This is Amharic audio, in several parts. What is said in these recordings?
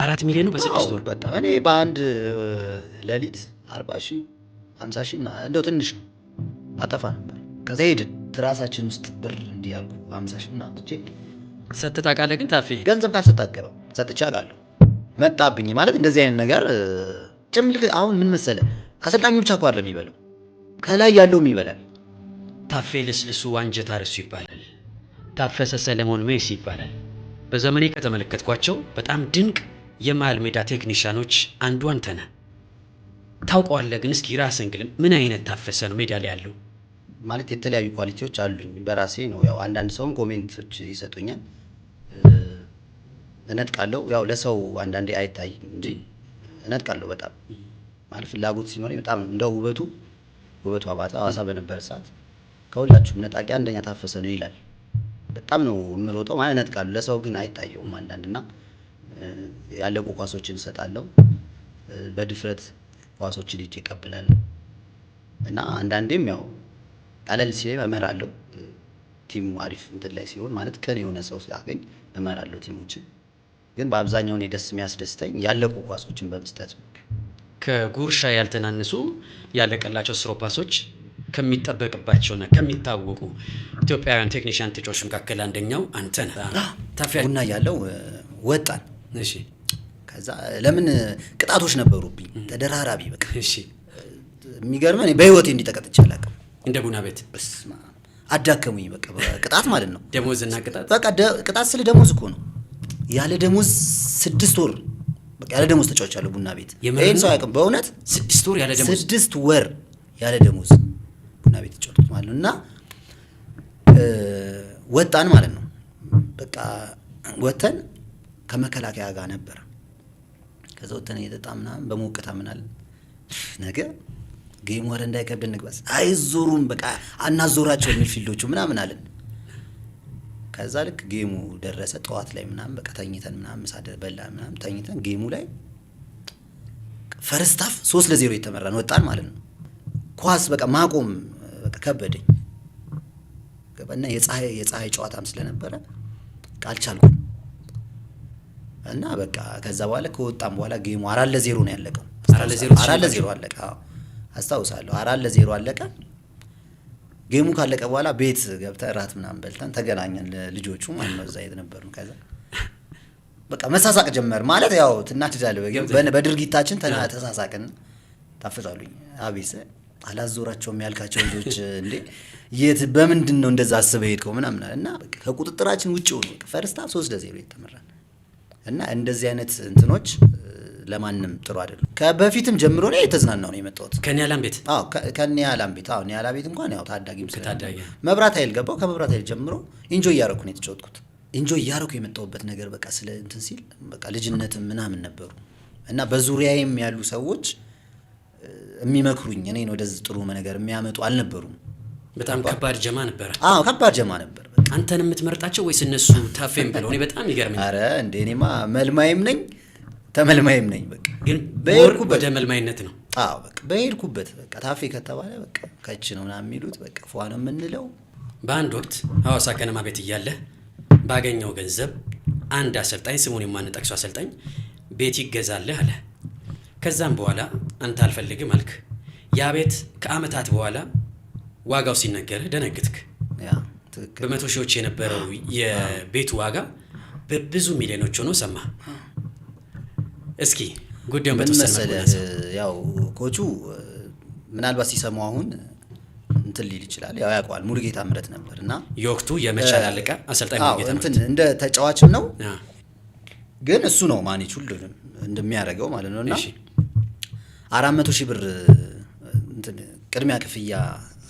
4 ሚሊዮን በ6 ወር በቃ እኔ በአንድ ሌሊት 40,000 50,000 እንደው ትንሽ ነው አጠፋ ነበር። ከዛ ሄድን ትራሳችን ውስጥ ብር እንዲያልኩ 50,000 እና አጥቼ ሰጥተህ ታውቃለህ? ግን ታፌ ገንዘብ ካልሰጣቀረው ሰጥቼ አውቃለሁ። መጣብኝ ማለት እንደዚህ አይነት ነገር ጭምልቅ። አሁን ምን መሰለህ አሰልጣኙ ብቻ እኮ አይደለም የሚበላው ከላይ ያለውም ይበላል። ታፌ ልስልሱ አንጀት አርሱ ይባላል። ታፈሰ ሰለሞን ሜሲ ይባላል። በዘመኔ ከተመለከትኳቸው በጣም ድንቅ የመሃል ሜዳ ቴክኒሻኖች አንዱ አንተ ነህ። ታውቀዋለህ? ግን እስኪ ራስህን ግን ምን አይነት ታፈሰ ነው ሜዳ ላይ ያለው? ማለት የተለያዩ ኳሊቲዎች አሉኝ በራሴ ነው። ያው አንዳንድ ሰውም ኮሜንቶች ይሰጡኛል፣ እነጥቃለሁ። ያው ለሰው አንዳንዴ አይታይም እንጂ እነጥቃለሁ በጣም ማለት ፍላጎት ሲኖረኝ በጣም እንደው ውበቱ አባታ ሐዋሳ በነበረ ሰዓት ከሁላችሁም ነጣቂ አንደኛ ታፈሰ ነው ይላል። በጣም ነው የምሮጠው ማለት እነጥቃለሁ። ለሰው ግን አይታየውም አንዳንድና ያለቁ ኳሶችን እሰጣለሁ። በድፍረት ኳሶችን ይዤ እቀበላለሁ እና አንዳንዴም ያው ቀለል ሲል እመራለሁ። ቲሙ አሪፍ እንትን ላይ ሲሆን ማለት ከኔ የሆነ ሰው ሲያገኝ እመራለሁ ቲሞችን። ግን በአብዛኛው እኔ ደስ የሚያስደስተኝ ያለቁ ኳሶችን በመስጠት ነው። ከጉርሻ ያልተናነሱ ያለቀላቸው ስሮ ፓሶች ከሚጠበቅባቸውና ከሚታወቁ ኢትዮጵያውያን ቴክኒሻን ተጫዋቾች መካከል አንደኛው አንተ ነህ። ታፌ ቡና ያለው ወጣን። እሺ። ከዛ ለምን ቅጣቶች ነበሩብኝ ተደራራቢ። በቃ እሺ። የሚገርመኝ በህይወቴ እንዲጠቀጥቼ አላውቅም። እንደ ቡና ቤት በስማ አዳከሙኝ። በቃ ቅጣት ማለት ነው። ደሞዝና ቅጣት። በቃ ቅጣት ስለ ደሞዝ እኮ ነው። ያለ ደሞዝ 6 ወር በቃ ያለ ደሞዝ ተጫውቻለሁ ቡና ቤት። ይሄን ሰው አያውቅም በእውነት 6 ወር ያለ ደሞዝ 6 ወር ያለ ደሞዝ ቡና ቤት ተጫውቶት ማለት ነው። እና ወጣን ማለት ነው። በቃ ወተን ከመከላከያ ጋር ነበር። ከዛ ወተን እየጠጣ ምናምን በሞቅታ ምናምን ነገ ጌም ወረ እንዳይከብድ እንግባስ አይዞሩም በቃ አናዞራቸው ሚድፊልዶቹ ምናምን አለን። ከዛ ልክ ጌሙ ደረሰ ጠዋት ላይ ምናምን በቃ ተኝተን ምናምን ምሳ በላን ምናምን ተኝተን ጌሙ ላይ ፈርስት ሃፍ 3-0 የተመራን ወጣን ማለት ነው። ኳስ በቃ ማቆም በቃ ከበደኝ ገባና የፀሐይ ጨዋታም ስለነበረ አልቻልኩም። እና በቃ ከዛ በኋላ ከወጣን በኋላ ጌሙ 4-0 ነው ያለቀው። 4-0 አለቀ። አዎ አስታውሳለሁ። 4-0 አለቀ። ጌሙ ካለቀ በኋላ ቤት ገብተን እራት ምናምን በልተን ተገናኘን ልጆቹ ማለት ነው እዛ የነበሩ። ከዛ በቃ መሳሳቅ ጀመር ማለት ያው ትናትዳለህ በድርጊታችን ተሳሳቅን። ታፈሳሉኝ አቤት አላዞራቸውም ያልካቸው ልጆች እንዴ የት በምንድን ነው እንደዛ አስበህ ሄድከው ምናምን እና በቃ ከቁጥጥራችን ውጪ ሆኖ ፈርስት ሃፍ 3-0 የተመራን እና እንደዚህ አይነት እንትኖች ለማንም ጥሩ አይደለም። ከበፊትም ጀምሮ ነው የተዝናናው ነው የመጣሁት ከኒያላም ቤት። አዎ ከኒያላም ቤት። አዎ ኒያላ ቤት እንኳን ያው ታዳጊም ስለታዳጊ መብራት ኃይል ገባው። ከመብራት ኃይል ጀምሮ ኢንጆይ ያረኩ ነው የተጫወትኩት። ኢንጆይ ያረኩ የመጣሁበት ነገር በቃ ስለ እንትን ሲል በቃ ልጅነትም ምናምን ነበሩ እና በዙሪያዬም ያሉ ሰዎች የሚመክሩኝ እኔን ወደዚህ ጥሩ ነገር የሚያመጡ አልነበሩም። በጣም ከባድ ጀማ ነበር። አዎ ከባድ ጀማ ነበር። በቃ አንተን የምትመርጣቸው ወይስ እነሱ ታፌም ብለው? እኔ በጣም ይገርመኛል። አረ እንደ እኔማ መልማይም ነኝ ተመልማይም ነኝ። በቃ ግን በሄድኩበት ወደ መልማይነት ነው። አዎ በቃ በሄድኩበት በቃ ታፌ ከተባለ በቃ ከች ነው ምናምን የሚሉት በቃ ፏ ነው የምንለው። በአንድ ወቅት ሐዋሳ ከነማ ቤት እያለ ባገኘው ገንዘብ አንድ አሰልጣኝ ስሙን የማንጠቅሰው አሰልጣኝ ቤት ይገዛልህ አለ። ከዛም በኋላ አንተ አልፈልግም አልክ። ያ ቤት ከአመታት በኋላ ዋጋው ሲነገርህ ደነግጥክ። ያ ትክክል። በመቶ ሺዎች የነበረው የቤቱ ዋጋ በብዙ ሚሊዮኖች ሆኖ ሰማ። እስኪ ጉዳዩን በተወሰነ ያው ኮቹ ምናልባት ሲሰማው አሁን እንትን ሊል ይችላል። ያው ያውቀዋል። ሙሉጌታ ምረት ነበርና የወቅቱ የመቻል አለቃ አሰልጣኝ ሙሉጌታ ምረት እንትን እንደ ተጫዋችም ነው ግን እሱ ነው ማኔጅ ሁሉንም እንደሚያደርገው ማለት ነውና 400,000 ብር እንትን ቅድሚያ ክፍያ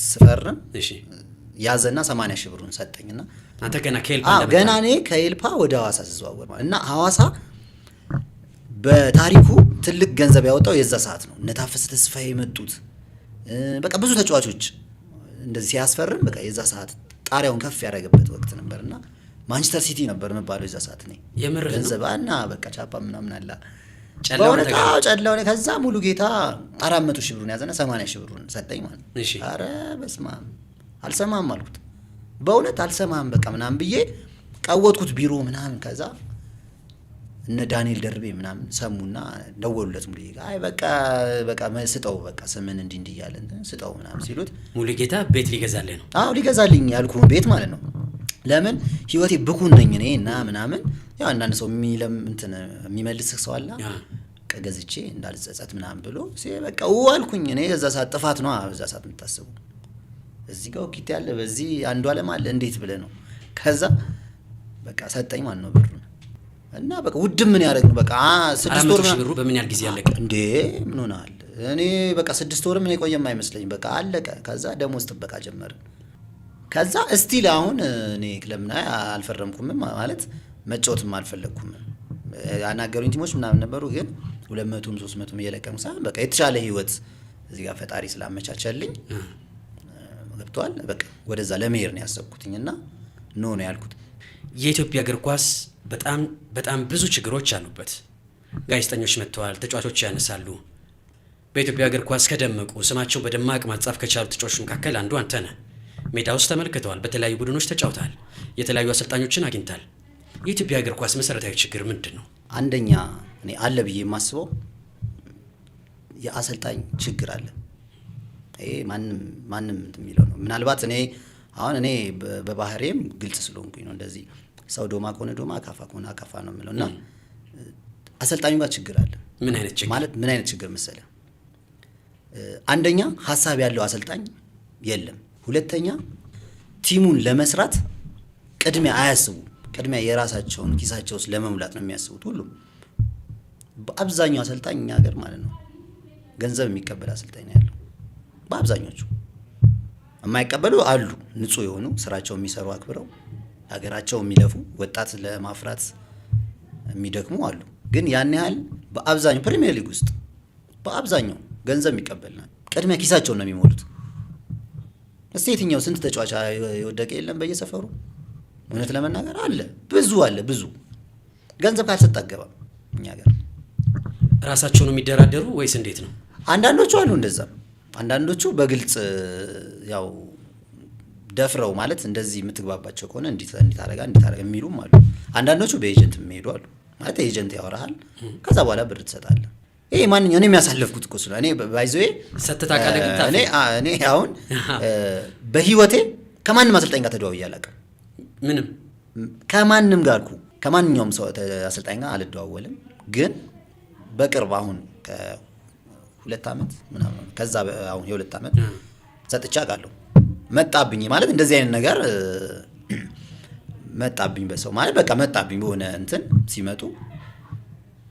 ስፈርም ያዘና 80,000 ብሩን ሰጠኝና አንተ ገና እኔ ከኤልፓ ወደ ሐዋሳ ተዘዋወር ማለት እና ሐዋሳ በታሪኩ ትልቅ ገንዘብ ያወጣው የዛ ሰዓት ነው። እነ ታፈሰ ተስፋዬ የመጡት በቃ ብዙ ተጫዋቾች እንደዚህ ሲያስፈርም በቃ የዛ ሰዓት ጣሪያውን ከፍ ያደረገበት ወቅት ነበርና ማንቸስተር ሲቲ ነበር መባለው የዛ ሰዓት ነው ገንዘባና በቃ ቻፓ ምናምን አላ ጨላው ነው። ከዛ ሙሉጌታ 400,000 ብሩን ያዘና 80,000 ብሩን ሰጠኝ ማለት ነው። አረ በስመ አብ አልሰማም አልኩት። በእውነት አልሰማም በቃ ምናምን ብዬ ቀወጥኩት ቢሮ ምናምን። ከዛ እነ ዳንኤል ደርቤ ምናምን ሰሙና ደወሉለት ሙሉጌታ። አይ በቃ ስጠው በቃ ስምን እንዲህ እያለ ስጠው ምናምን ሲሉት ሙሉጌታ ቤት ሊገዛልህ ነው? አዎ ሊገዛልኝ ያልኩህ ቤት ማለት ነው። ለምን ህይወቴ ብኩን ነኝ እኔ እና ምናምን ያው አንዳንድ ሰው የሚመልስህ ሰው አለ ገዝቼ እንዳልጸጸት ምናምን ብሎ በቃ አልኩኝ። እኔ ከዛ ሰዓት ጥፋት ነው በዛ ሰዓት የምታስቡ እዚህ ጋር ኪት ያለ በዚህ አንዱ ዓለም አለ እንዴት ብለህ ነው። ከዛ በቃ ሰጠኝ ማለት ነው ብሩን እና በቃ ውድም ምን ያደርግ ነው በቃ 6 ወር ብሩ በምን ያህል ጊዜ አለቀ እንዴ? ምን ሆነሃል? እኔ በቃ 6 ወር ምን የቆየም አይመስለኝ በቃ አለቀ። ከዛ ደሞዝ ጥበቃ ጀመርን። ከዛ እስቲል አሁን እኔ ክለብና አልፈረምኩም ማለት መጫወትም አልፈለኩም። ያናገሩኝ ቲሞች ምናምን ነበሩ ግን 200ም 300ም እየለቀሙ ሳይሆን በቃ የተሻለ ህይወት እዚህ ጋር ፈጣሪ ስላመቻቸልኝ ገብቷል። በቃ ወደዛ ለመሄድ ነው ያሰብኩትኝና ነው ያልኩት። የኢትዮጵያ እግር ኳስ በጣም ብዙ ችግሮች አሉበት። ጋዜጠኞች መጥተዋል፣ ተጫዋቾች ያነሳሉ። በኢትዮጵያ እግር ኳስ ከደመቁ ስማቸው በደማቅ ማጻፍ ከቻሉ ተጫዋቾች መካከል አንዱ አንተ ነህ። ሜዳ ውስጥ ተመልክተዋል፣ በተለያዩ ቡድኖች ተጫውተሃል፣ የተለያዩ አሰልጣኞችን አግኝታል። የኢትዮጵያ እግር ኳስ መሰረታዊ ችግር ምንድን ነው? አንደኛ እኔ አለ ብዬ የማስበው የአሰልጣኝ ችግር አለ። ይሄ ማንም የሚለው ነው። ምናልባት እኔ በባህሪም ግልጽ ስለሆንኩኝ ነው እንደዚህ ሰው ዶማ ከሆነ ዶማ አካፋ ከሆነ አካፋ ነው የምለው እና አሰልጣኙ ጋር ችግር አለ። ምን አይነት ችግር ማለት ምን አይነት ችግር መሰለህ? አንደኛ ሀሳብ ያለው አሰልጣኝ የለም። ሁለተኛ ቲሙን ለመስራት ቅድሚያ አያስቡ። ቅድሚያ የራሳቸውን ኪሳቸው ውስጥ ለመሙላት ነው የሚያስቡት ሁሉም። በአብዛኛው አሰልጣኝ እኛ ሀገር ማለት ነው ገንዘብ የሚቀበል አሰልጣኝ ነው ያለው። በአብዛኞቹ የማይቀበሉ አሉ፣ ንጹህ የሆኑ ስራቸው የሚሰሩ አክብረው ሀገራቸው የሚለፉ ወጣት ለማፍራት የሚደክሙ አሉ። ግን ያን ያህል በአብዛኛው ፕሪሚየር ሊግ ውስጥ በአብዛኛው ገንዘብ የሚቀበልና ቅድሚያ ኪሳቸውን ነው የሚሞሉት። እስቲ የትኛው ስንት ተጫዋች የወደቀ የለም በየሰፈሩ? እውነት ለመናገር ብዙ ገንዘብ ካልሰጠ አገባም እኛ ሀገር። ራሳቸው ነው የሚደራደሩ ወይስ እንዴት ነው? አንዳንዶቹ አሉ እንደዛ። አንዳንዶቹ በግልጽ ያው ደፍረው ማለት እንደዚህ የምትግባባቸው ከሆነ እንዲት አረጋ የሚሉም አሉ። አንዳንዶቹ በኤጀንት የሚሄዱ አሉ። ማለት ኤጀንት ያወራሃል፣ ከዛ በኋላ ብር ትሰጣለህ። ይሄ ማንኛው እኔ የሚያሳልፍኩት እኮ ስለሆነ እኔ ባይዘዌ ሰተታቃለህ። እኔ አሁን በህይወቴ ከማንም አሰልጣኝ ጋር ተደዋውዬ አላውቅም። ምንም ከማንም ጋር ከማንኛውም ሰው አሰልጣኝ ጋር አልደዋወልም። ግን በቅርብ አሁን ከ2 ዓመት ምናምን ከዛ አሁን የ2 ዓመት ሰጥቼ አውቃለሁ። መጣብኝ ማለት እንደዚህ አይነት ነገር መጣብኝ በሰው ማለት በቃ መጣብኝ በሆነ እንትን ሲመጡ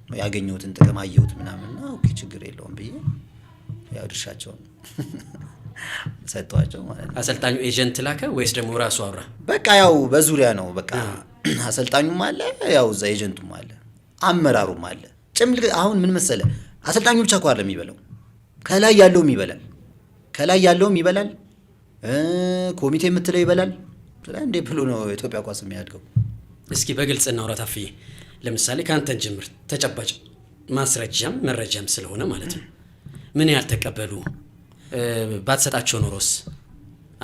ያገኘሁትን ጥቅም አየሁት ምናምንና ኦኬ ችግር የለውም ብዬ ያው ድርሻቸውን ሰጥቷቸው ማለት ነው። አሰልጣኙ ኤጀንት ላከ ወይስ ደግሞ ራሱ አውራ? በቃ ያው በዙሪያ ነው በቃ አሰልጣኙም አለ ያው እዛ ኤጀንቱም አለ አመራሩም አለ ጭምል። አሁን ምን መሰለ አሰልጣኙ ብቻ እኮ አይደለም የሚበላው፣ ከላይ ያለውም ይበላል፣ ኮሚቴ የምትለው ይበላል። እንዴ ብሎ ነው ኢትዮጵያ ኳስ የሚያድገው? እስኪ በግልጽ እናውራ ታፍዬ። ለምሳሌ ከአንተን ጅምር ተጨባጭ ማስረጃም መረጃም ስለሆነ ማለት ነው። ምን ያህል ተቀበሉ? ባትሰጣቸው ኖሮስ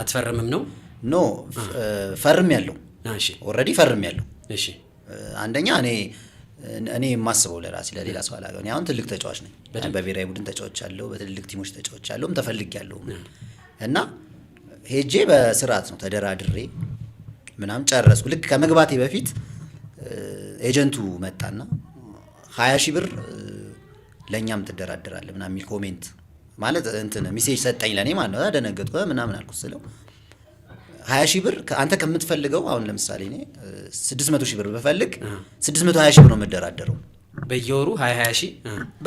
አትፈርምም ነው? ኖ ፈርም ያለው ኦልሬዲ ፈርም ያለው። እሺ አንደኛ እኔ የማስበው ለራሴ ለሌላ ሰው አላገው። እኔ አሁን ትልቅ ተጫዋች ነኝ። በብሔራዊ ቡድን ተጫዋች አለው፣ በትልልቅ ቲሞች ተጫዋች አለውም ተፈልግ ያለው እና ሄጄ በስርዓት ነው ተደራድሬ ምናምን ጨረስኩ። ልክ ከመግባቴ በፊት ኤጀንቱ መጣና 20,000 ብር ለኛም ትደራደራለህ ምናምን የሚል ኮሜንት ማለት እንትን ሜሴጅ ሰጠኝ ለኔ ማለት ነው። ደነገጥኩ ምናምን አልኩት ስለው 20,000 ብር አንተ ከምትፈልገው አሁን ለምሳሌ እኔ 600,000 ብር ብፈልግ 620,000 ብር ነው የምደራደረው በየወሩ 20,000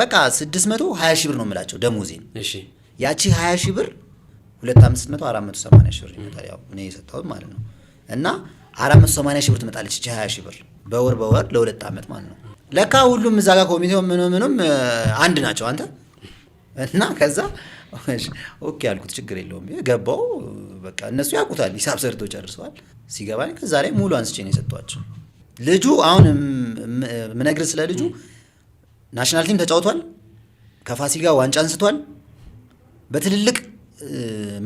በቃ 620,000 ብር ነው የምላቸው ደሞዜን። እሺ ያቺ 20,000 ብር 2500 480,000 ብር ይመጣል ያው እኔ የሰጠሁት ማለት ነው። እና 480,000 ብር ትመጣለች እቺ 20,000 ብር በወር ለ2 ዓመት ማለት ነው። ለካ ሁሉም እዛ ጋር ኮሚቴው ምንም አንድ ናቸው አንተ እና ከዛ ኦኬ አልኩት ችግር የለውም ገባው። በቃ እነሱ ያውቁታል ሂሳብ ሰርቶ ጨርሰዋል። ሲገባኝ ከዛ ላይ ሙሉ አንስቼ ነው የሰጧቸው። ልጁ አሁን ምነግርህ ስለ ልጁ ናሽናል ቲም ተጫውቷል፣ ከፋሲል ጋር ዋንጫ አንስቷል፣ በትልልቅ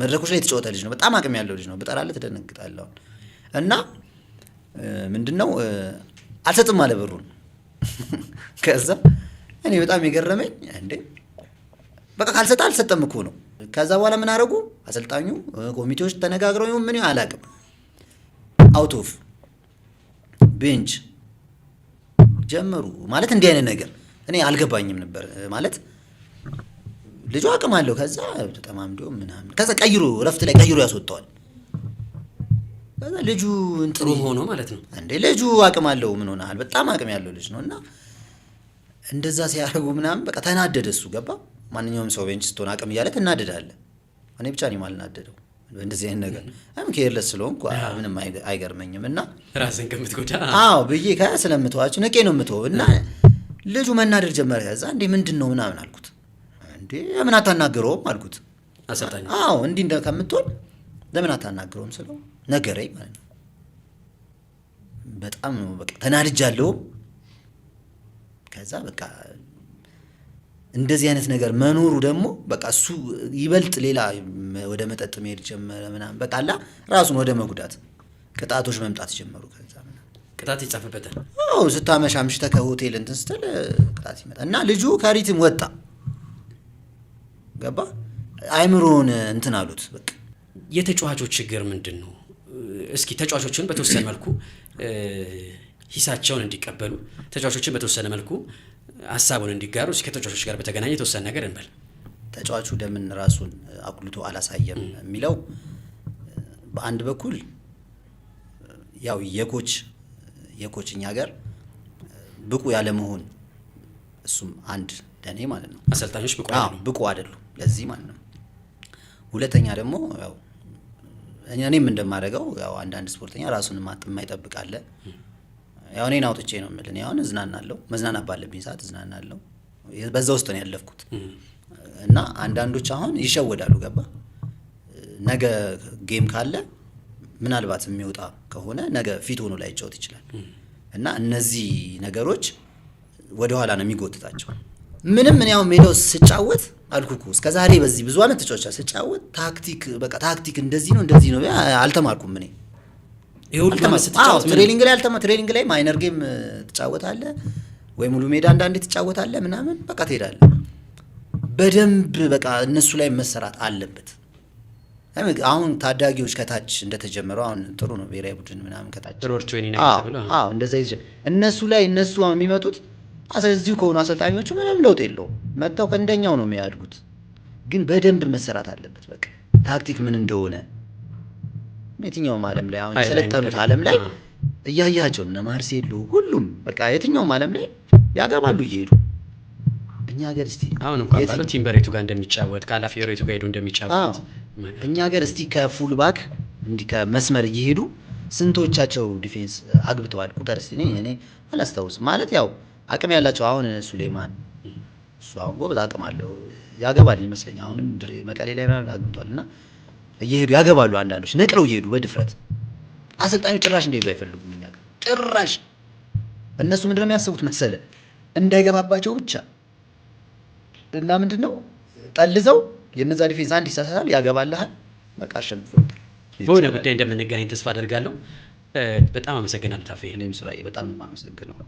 መድረኮች ላይ የተጫወተ ልጅ ነው። በጣም አቅም ያለው ልጅ ነው። በጠራለህ ትደነግጣለህ። እና ምንድነው አልሰጥም አለ ብሩን። ከዛ እኔ በጣም የገረመኝ እንዴ በቃ ካልሰጠ አልሰጠም እኮ ነው። ከዛ በኋላ ምን አደረጉ አሰልጣኙ ኮሚቴዎች ተነጋግረው ይሁን ምን አላውቅም፣ አውት ኦፍ ቤንች ጀመሩ ማለት እንዲህ አይነት ነገር እኔ አልገባኝም ነበር ማለት ልጁ አቅም አለው። ከዛ ተጠማምዶ ምናምን ከዛ ቀይሮ ረፍት ላይ ቀይሮ ያስወጣዋል። ከዛ ልጁ ጥሩ ሆኖ ማለት ነው እንዴ ልጁ አቅም አለው ምን ሆነሃል? በጣም አቅም ያለው ልጅ ነው። እና እንደዛ ሲያደርጉ ምናምን በቃ ተናደደ እሱ ገባ። ማንኛውም ሰው ቤንች ስትሆን አቅም እያለ ትናደዳለህ። እኔ ብቻ ነኝ የማልናደደው እንደዚህ አይነት ነገር ኬርለስ ስለሆንኩ ምንም አይገርመኝም። እና ራስን ከምትጎዳ ብዬ ስለምተዋችሁ ንቄ ነው የምተወው። እና ልጁ መናደድ ጀመረ። ከዛ እንዴ ምንድን ነው ምናምን አልኩት። እንዴ ለምን አታናግረውም አልኩት። አሰልጣኝ እንዲህ ከምትሆን ለምን አታናግረውም ስለው ነገረኝ ማለት ነው። በጣም ነው በቃ ተናድጃለሁ። ከዛ በቃ እንደዚህ አይነት ነገር መኖሩ ደግሞ በቃ እሱ ይበልጥ ሌላ ወደ መጠጥ መሄድ ጀመረ ምናምን በቃ አላ ራሱን ወደ መጉዳት ቅጣቶች መምጣት ጀመሩ። ከዛ ቅጣት ይጻፍበታል። ስታመሽ አምሽተህ ከሆቴል እንትን ስትል ቅጣት ይመጣል። እና ልጁ ከሪትም ወጣ ገባ። አይምሮን እንትን አሉት። በቃ የተጫዋቾች ችግር ምንድን ነው? እስኪ ተጫዋቾችን በተወሰነ መልኩ ሂሳቸውን እንዲቀበሉ ተጫዋቾችን በተወሰነ መልኩ ሀሳቡን እንዲጋሩ እስኪ ከተጫዋቾች ጋር በተገናኘ የተወሰነ ነገር እንበል። ተጫዋቹ ለምን ራሱን አጉልቶ አላሳየም የሚለው በአንድ በኩል ያው የኮች እኛ ሀገር ብቁ ያለ መሆን እሱም አንድ ለኔ ማለት ነው። አሰልጣኞች ብቁ አይደሉም ለዚህ ማለት ነው። ሁለተኛ ደግሞ ያው እኔም እንደማደርገው ያው አንዳንድ ስፖርተኛ ራሱን የማይጠብቅ አለ። ያው እኔን አውጥቼ ነው የምልህ። እኔ አሁን እዝናናለሁ፣ መዝናናት ባለብኝ ሰዓት እዝናናለሁ። በዛ ውስጥ ነው ያለፍኩት። እና አንዳንዶች አሁን ይሸወዳሉ ገባ። ነገ ጌም ካለ ምናልባት የሚወጣ ከሆነ ነገ ፊት ሆኖ ላይ ጫወት ይችላል። እና እነዚህ ነገሮች ወደ ኋላ ነው የሚጎትታቸው። ምንም ምን ያው ሜዳው ስጫወት አልኩኩ እስከዛሬ በዚህ ብዙ አመት ተጫወቻ ስጫወት ታክቲክ እንደዚህ ነው አልተማርኩም። እኔ ትሬኒንግ ላይ ማይነር ጌም ትጫወታለህ ወይ ሙሉ ሜዳ አንዳንዴ ትጫወታለህ ምናምን በቃ ትሄዳለህ። በደንብ በቃ እነሱ ላይ መሰራት አለበት። አሁን ታዳጊዎች ከታች እንደተጀመረው አሁን ጥሩ ነው። ብሔራዊ ቡድን ምናምን ከታች እንደዛ እነሱ የሚመጡት እዚሁ ከሆኑ አሰልጣኞቹ ምንም ለውጥ የለውም። መጥተው ከእንደኛው ነው የሚያድጉት። ግን በደንብ መሰራት አለበት። በቃ ታክቲክ ምን እንደሆነ የትኛውም ዓለም ላይ አሁን የሰለጠኑት ዓለም ላይ እያያቸው እነ ማርሴሎ ሁሉም በቃ የትኛውም ዓለም ላይ ያገባሉ እየሄዱ። እኛ ሀገር እስቲ አሁን እንኳን ባለው ቲምበሬቱ ጋር እንደሚጫወት ካላፊዮሬቱ ጋር ሄዱ እንደሚጫወት እኛ ሀገር እስቲ ከፉል ባክ እንዲህ ከመስመር እየሄዱ ስንቶቻቸው ዲፌንስ አግብተዋል? ቁጥር እስቲ እኔ አላስታውስም። ማለት ያው አቅም ያላቸው አሁን ሱሌማን እሱ አሁን ጎበዝ አቅም አለው ያገባል ይመስለኛል። አሁንም መቀሌ ላይ አግብቷል። እና እየሄዱ ያገባሉ። አንዳንዶች ነቅለው እየሄዱ በድፍረት አሰልጣኙ ጭራሽ እንደሄዱ አይፈልጉም። እኛ ጭራሽ እነሱ ምንድነው የሚያስቡት መሰለ እንዳይገባባቸው ብቻ እና ምንድነው ጠልዘው የነዛ ዲፌንስ አንድ ይሳሳታል ያገባልሃል። በቃ አሸንፎ በሆነ ጉዳይ እንደምንገናኝ ተስፋ አደርጋለሁ። በጣም አመሰግናለሁ ታፌ። እኔም ስራዬ በጣም አመሰግናለሁ።